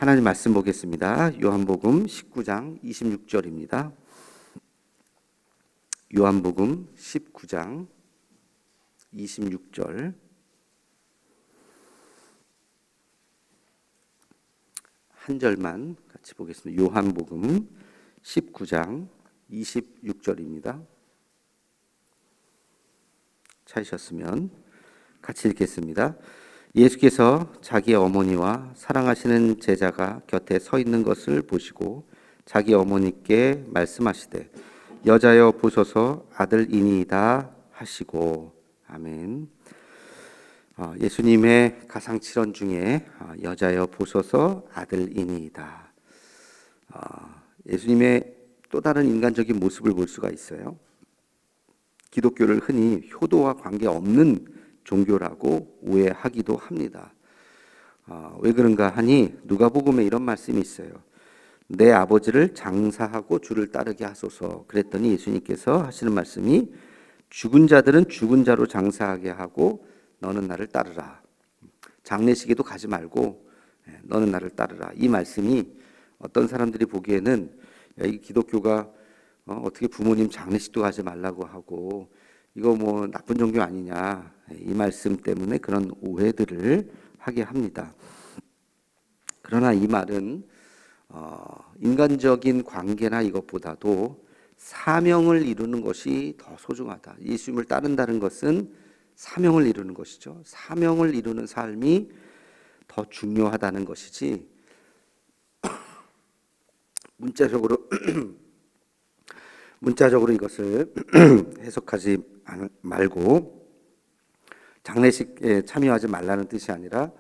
하나님 말씀 보겠습니다. 요한복음 19장 26절입니다. 요한복음 19장 26절 한 절만 같이 보겠습니다. 요한복음 19장 26절입니다. 찾으셨으면 같이 읽겠습니다. 예수께서 자기 어머니와 사랑하시는 제자가 곁에 서 있는 것을 보시고 자기 어머니께 말씀하시되 여자여 보소서 아들이니이다 하시고. 아멘. 예수님의 가상칠언 중에 여자여 보소서 아들이니이다. 예수님의 또 다른 인간적인 모습을 볼 수가 있어요. 기독교를 흔히 효도와 관계없는 종교라고 오해하기도 합니다. 왜 그런가 하니 누가복음에 이런 말씀이 있어요. 내 아버지를 장사하고 주를 따르게 하소서. 그랬더니 예수님께서 하시는 말씀이 죽은 자들은 죽은 자로 장사하게 하고 너는 나를 따르라. 장례식에도 가지 말고 너는 나를 따르라. 이 말씀이 어떤 사람들이 보기에는 이 기독교가 어떻게 부모님 장례식도 가지 말라고 하고 이거 뭐 나쁜 종교 아니냐, 이 말씀 때문에 그런 오해들을 하게 합니다. 그러나 이 말은 인간적인 관계나 이것보다도 사명을 이루는 것이 더 소중하다. 예수님을 따른다는 것은 사명을 이루는 것이죠. 사명을 이루는 삶이 더 중요하다는 것이지 문자적으로 이것을 해석하지 말고 장례식에 참여하지 말라는 뜻이 아니라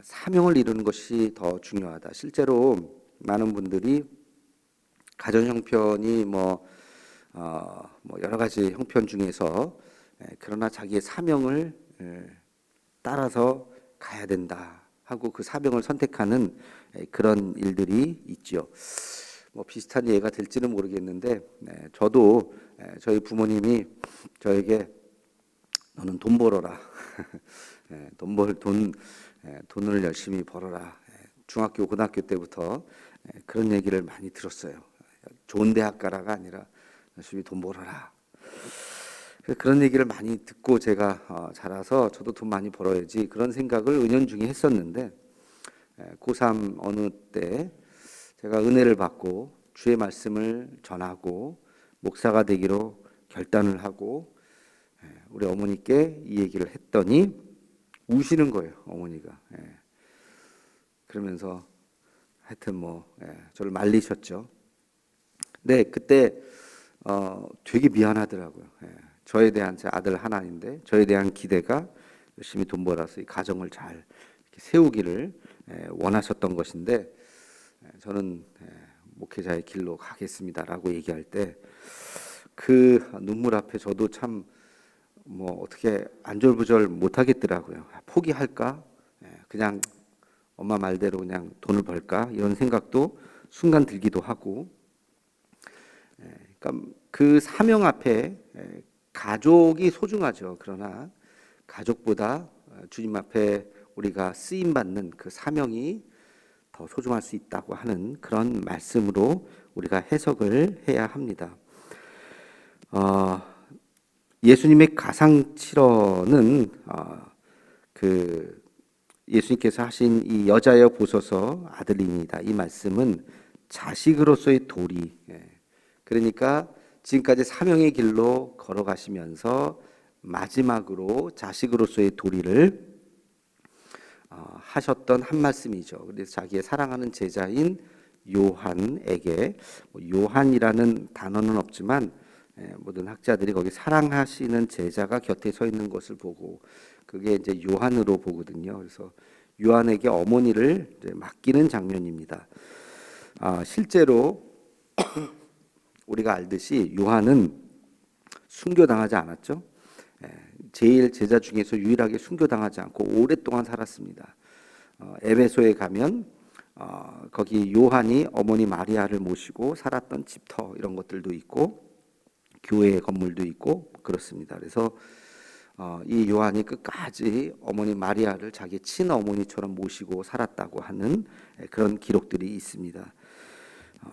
사명을 이루는 것이 더 중요하다. 실제로 많은 분들이 가정 형편이 여러 가지 형편 중에서 그러나 자기의 사명을 따라서 가야 된다 하고 그 사명을 선택하는 그런 일들이 있죠. 비슷한 예가 될지는 모르겠는데 저도 저희 부모님이 저에게 너는 돈 벌어라. 돈을 열심히 벌어라. 중학교 고등학교 때부터 그런 얘기를 많이 들었어요. 좋은 대학 가라가 아니라 열심히 돈 벌어라. 그런 얘기를 많이 듣고 제가 자라서 저도 돈 많이 벌어야지 그런 생각을 은연중에 했었는데 고3 어느 때 제가 은혜를 받고 주의 말씀을 전하고 목사가 되기로 결단을 하고 우리 어머니께 이 얘기를 했더니 우시는 거예요, 어머니가. 그러면서 하여튼 저를 말리셨죠. 네, 그때 되게 미안하더라고요. 저에 대한, 제 아들 하나인데 저에 대한 기대가 열심히 돈 벌어서 이 가정을 잘 이렇게 세우기를 원하셨던 것인데 저는 목회자의 길로 가겠습니다라고 얘기할 때 그 눈물 앞에 저도 참 어떻게 안절부절 못하겠더라고요. 포기할까? 그냥 엄마 말대로 그냥 돈을 벌까? 이런 생각도 순간 들기도 하고, 그러니까 그 사명 앞에 가족이 소중하죠. 그러나 가족보다 주님 앞에 우리가 쓰임받는 그 사명이 더 소중할 수 있다고 하는 그런 말씀으로 우리가 해석을 해야 합니다. 예수님의 가상칠언은 예수님께서 하신 이 여자여 보소서 아들이니이다, 이 말씀은 자식으로서의 도리, 그러니까 지금까지 사명의 길로 걸어가시면서 마지막으로 자식으로서의 도리를 하셨던 한 말씀이죠. 그래서 자기의 사랑하는 제자인 요한에게, 요한이라는 단어는 없지만 모든 학자들이 거기 사랑하시는 제자가 곁에 서 있는 것을 보고 그게 이제 요한으로 보거든요. 그래서 요한에게 어머니를 맡기는 장면입니다. 실제로 우리가 알듯이 요한은 순교당하지 않았죠. 제일 제자 중에서 유일하게 순교당하지 않고 오랫동안 살았습니다. 에베소에 가면 거기 요한이 어머니 마리아를 모시고 살았던 집터 이런 것들도 있고 교회 건물도 있고 그렇습니다. 그래서 이 요한이 끝까지 어머니 마리아를 자기 친어머니처럼 모시고 살았다고 하는 그런 기록들이 있습니다.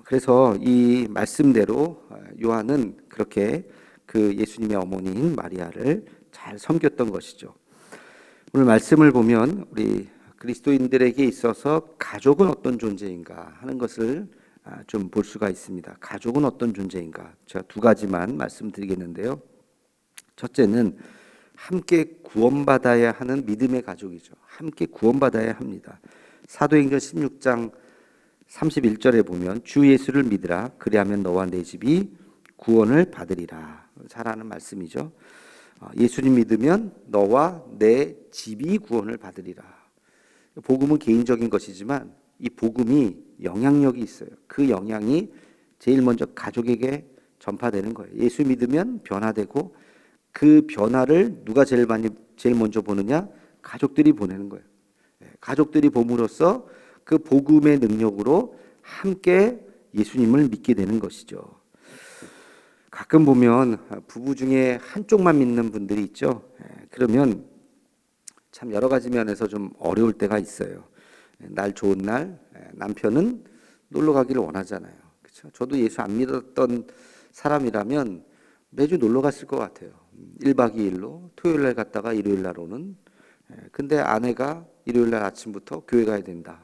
그래서 이 말씀대로 요한은 그렇게 그 예수님의 어머니인 마리아를 잘 섬겼던 것이죠. 오늘 말씀을 보면 우리 그리스도인들에게 있어서 가족은 어떤 존재인가 하는 것을 좀 볼 수가 있습니다. 가족은 어떤 존재인가? 제가 두 가지만 말씀드리겠는데요. 첫째는 함께 구원받아야 하는 믿음의 가족이죠. 함께 구원받아야 합니다. 사도행전 16장 31절에 보면 주 예수를 믿으라 그리하면 너와 내 집이 구원을 받으리라. 잘 아는 말씀이죠. 예수님 믿으면 너와 내 집이 구원을 받으리라. 복음은 개인적인 것이지만 이 복음이 영향력이 있어요. 그 영향이 제일 먼저 가족에게 전파되는 거예요. 예수 믿으면 변화되고 그 변화를 누가 제일 먼저 보느냐? 가족들이 보내는 거예요. 가족들이 봄으로써 그 복음의 능력으로 함께 예수님을 믿게 되는 것이죠. 가끔 보면 부부 중에 한쪽만 믿는 분들이 있죠. 그러면 참 여러 가지 면에서 좀 어려울 때가 있어요. 날 좋은 날 남편은 놀러 가기를 원하잖아요. 그렇죠? 저도 예수 안 믿었던 사람이라면 매주 놀러 갔을 것 같아요. 1박 2일로 토요일 날 갔다가 일요일 날 오는. 근데 아내가 일요일 날 아침부터 교회 가야 된다.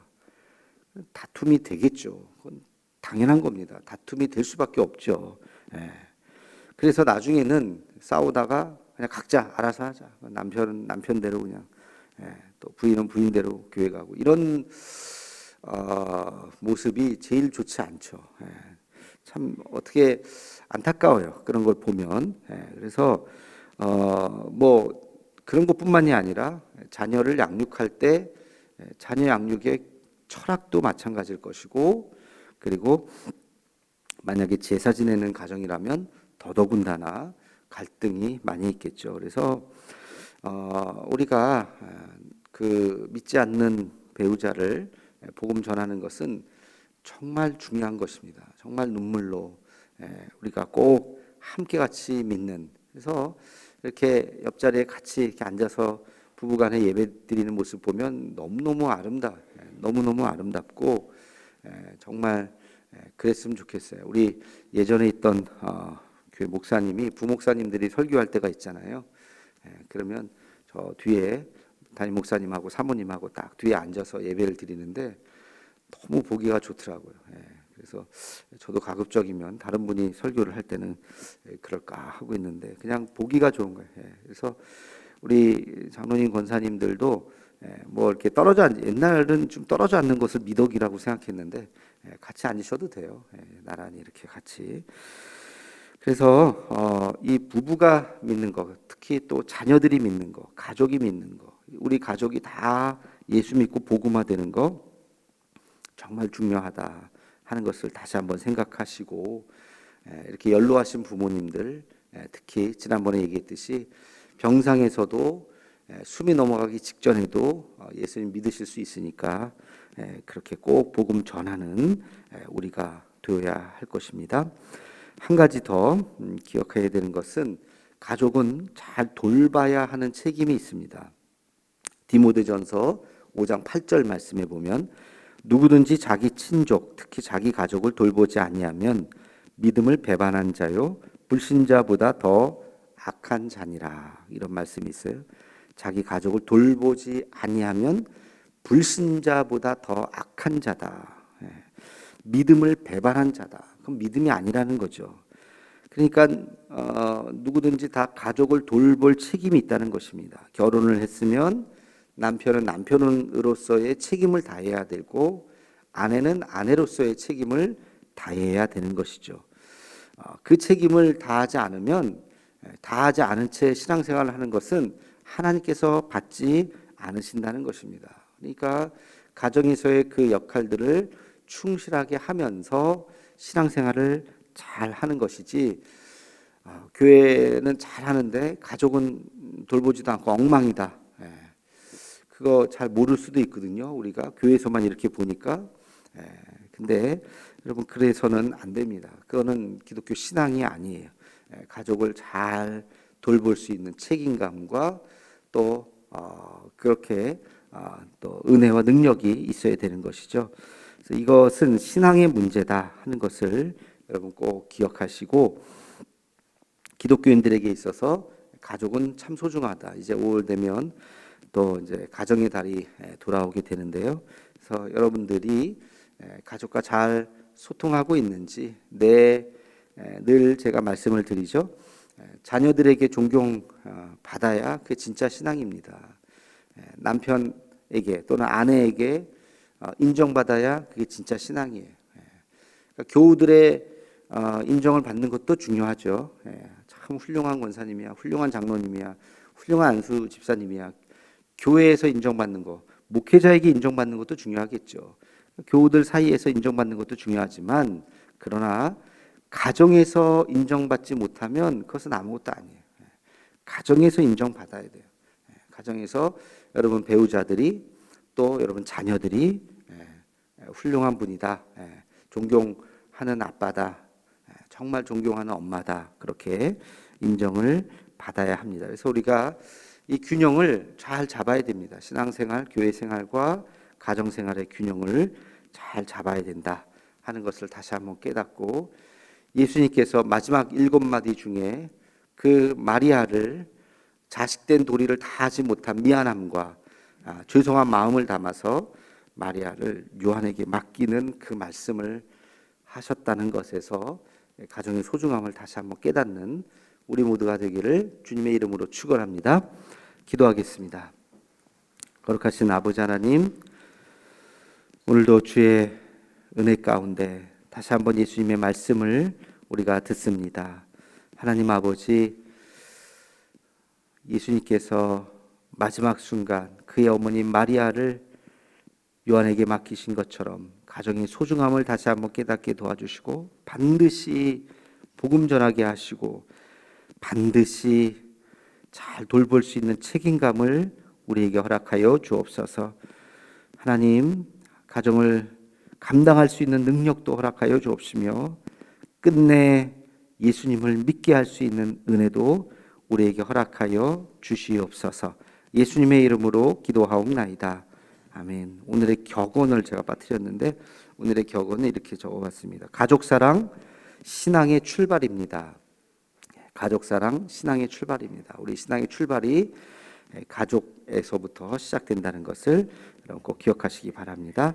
다툼이 되겠죠. 그건 당연한 겁니다. 다툼이 될 수밖에 없죠. 그래서 나중에는 싸우다가 그냥 각자 알아서 하자. 남편은 남편대로 그냥 또 부인은 부인대로 교회 가고 이런 모습이 제일 좋지 않죠. 참 어떻게 안타까워요. 그런 걸 보면. 그래서 뭐 그런 것뿐만이 아니라 자녀를 양육할 때 자녀 양육의 철학도 마찬가지일 것이고, 그리고 만약에 제사 지내는 가정이라면 더더군다나 갈등이 많이 있겠죠. 그래서 우리가 그 믿지 않는 배우자를 복음 전하는 것은 정말 중요한 것입니다. 정말 눈물로 우리가 꼭 함께 같이 믿는. 그래서 이렇게 옆자리에 같이 이렇게 앉아서 부부간에 예배 드리는 모습 보면 너무너무 너무너무 아름답고 정말 그랬으면 좋겠어요. 우리 예전에 있던 교회 목사님이 부목사님들이 설교할 때가 있잖아요. 그러면 저 뒤에 담임 목사님하고 사모님하고 딱 뒤에 앉아서 예배를 드리는데 너무 보기가 좋더라고요. 그래서 저도 가급적이면 다른 분이 설교를 할 때는 그럴까 하고 있는데 그냥 보기가 좋은 거예요. 그래서 우리 장로님 권사님들도 뭐 이렇게 옛날은 좀 떨어져 앉는 것을 미덕이라고 생각했는데 같이 앉으셔도 돼요. 나란히 이렇게 같이. 그래서 이 부부가 믿는 거, 특히 또 자녀들이 믿는 거, 가족이 믿는 거, 우리 가족이 다 예수 믿고 복음화되는 거 정말 중요하다 하는 것을 다시 한번 생각하시고, 이렇게 연로하신 부모님들, 특히 지난번에 얘기했듯이 병상에서도 숨이 넘어가기 직전에도 예수님 믿으실 수 있으니까 그렇게 꼭 복음 전하는 우리가 되어야 할 것입니다. 한 가지 더 기억해야 되는 것은 가족은 잘 돌봐야 하는 책임이 있습니다. 디모데전서 5장 8절 말씀에 보면 누구든지 자기 친족, 특히 자기 가족을 돌보지 아니하면 믿음을 배반한 자요 불신자보다 더 악한 자니라. 이런 말씀이 있어요. 자기 가족을 돌보지 아니하면 불신자보다 더 악한 자다. 믿음을 배반한 자다. 그럼 믿음이 아니라는 거죠. 그러니까 누구든지 다 가족을 돌볼 책임이 있다는 것입니다. 결혼을 했으면 남편은 남편으로서의 책임을 다해야 되고 아내는 아내로서의 책임을 다해야 되는 것이죠. 그 책임을 다하지 않은 채 신앙생활을 하는 것은 하나님께서 받지 않으신다는 것입니다. 그러니까 가정에서의 그 역할들을 충실하게 하면서 신앙생활을 잘 하는 것이지, 교회는 잘 하는데 가족은 돌보지도 않고 엉망이다. 그거 잘 모를 수도 있거든요. 우리가 교회에서만 이렇게 보니까. 근데 여러분 그래서는 안 됩니다. 그거는 기독교 신앙이 아니에요. 가족을 잘 돌볼 수 있는 책임감과 또 그렇게 또 은혜와 능력이 있어야 되는 것이죠. 그래서 이것은 신앙의 문제다 하는 것을 여러분 꼭 기억하시고, 기독교인들에게 있어서 가족은 참 소중하다. 이제 5월 되면 또 이제 가정의 달이 돌아오게 되는데요. 그래서 여러분들이 가족과 잘 소통하고 있는지, 늘 제가 말씀을 드리죠. 자녀들에게 존경 받아야 그게 진짜 신앙입니다. 남편에게 또는 아내에게 인정받아야 그게 진짜 신앙이에요. 그러니까 교우들의 인정을 받는 것도 중요하죠. 참 훌륭한 권사님이야, 훌륭한 장로님이야, 훌륭한 안수 집사님이야. 교회에서 인정받는 거, 목회자에게 인정받는 것도 중요하겠죠. 교우들 사이에서 인정받는 것도 중요하지만, 그러나 가정에서 인정받지 못하면 그것은 아무것도 아니에요. 가정에서 인정받아야 돼요. 가정에서 여러분 배우자들이 또 여러분 자녀들이 훌륭한 분이다, 존경하는 아빠다, 정말 존경하는 엄마다, 그렇게 인정을 받아야 합니다. 그래서 우리가 이 균형을 잘 잡아야 됩니다. 신앙생활, 교회생활과 가정생활의 균형을 잘 잡아야 된다 하는 것을 다시 한번 깨닫고, 예수님께서 마지막 7마디 중에 그 마리아를 자식된 도리를 다하지 못한 미안함과 죄송한 마음을 담아서 마리아를 요한에게 맡기는 그 말씀을 하셨다는 것에서 가정의 소중함을 다시 한번 깨닫는 우리 모두가 되기를 주님의 이름으로 축원합니다. 기도하겠습니다. 거룩하신 아버지 하나님, 오늘도 주의 은혜 가운데 다시 한번 예수님의 말씀을 우리가 듣습니다. 하나님 아버지, 예수님께서 마지막 순간 그의 어머니 마리아를 요한에게 맡기신 것처럼 가정의 소중함을 다시 한번 깨닫게 도와주시고, 반드시 복음 전하게 하시고, 반드시 잘 돌볼 수 있는 책임감을 우리에게 허락하여 주옵소서. 하나님, 가정을 감당할 수 있는 능력도 허락하여 주옵시며, 끝내 예수님을 믿게 할 수 있는 은혜도 우리에게 허락하여 주시옵소서. 예수님의 이름으로 기도하옵나이다. 아멘. 오늘의 격언을 제가 빠뜨렸는데, 오늘의 격언은 이렇게 적어봤습니다. 가족사랑 신앙의 출발입니다. 가족사랑 신앙의 출발입니다. 우리 신앙의 출발이 가족에서부터 시작된다는 것을 여러분 꼭 기억하시기 바랍니다.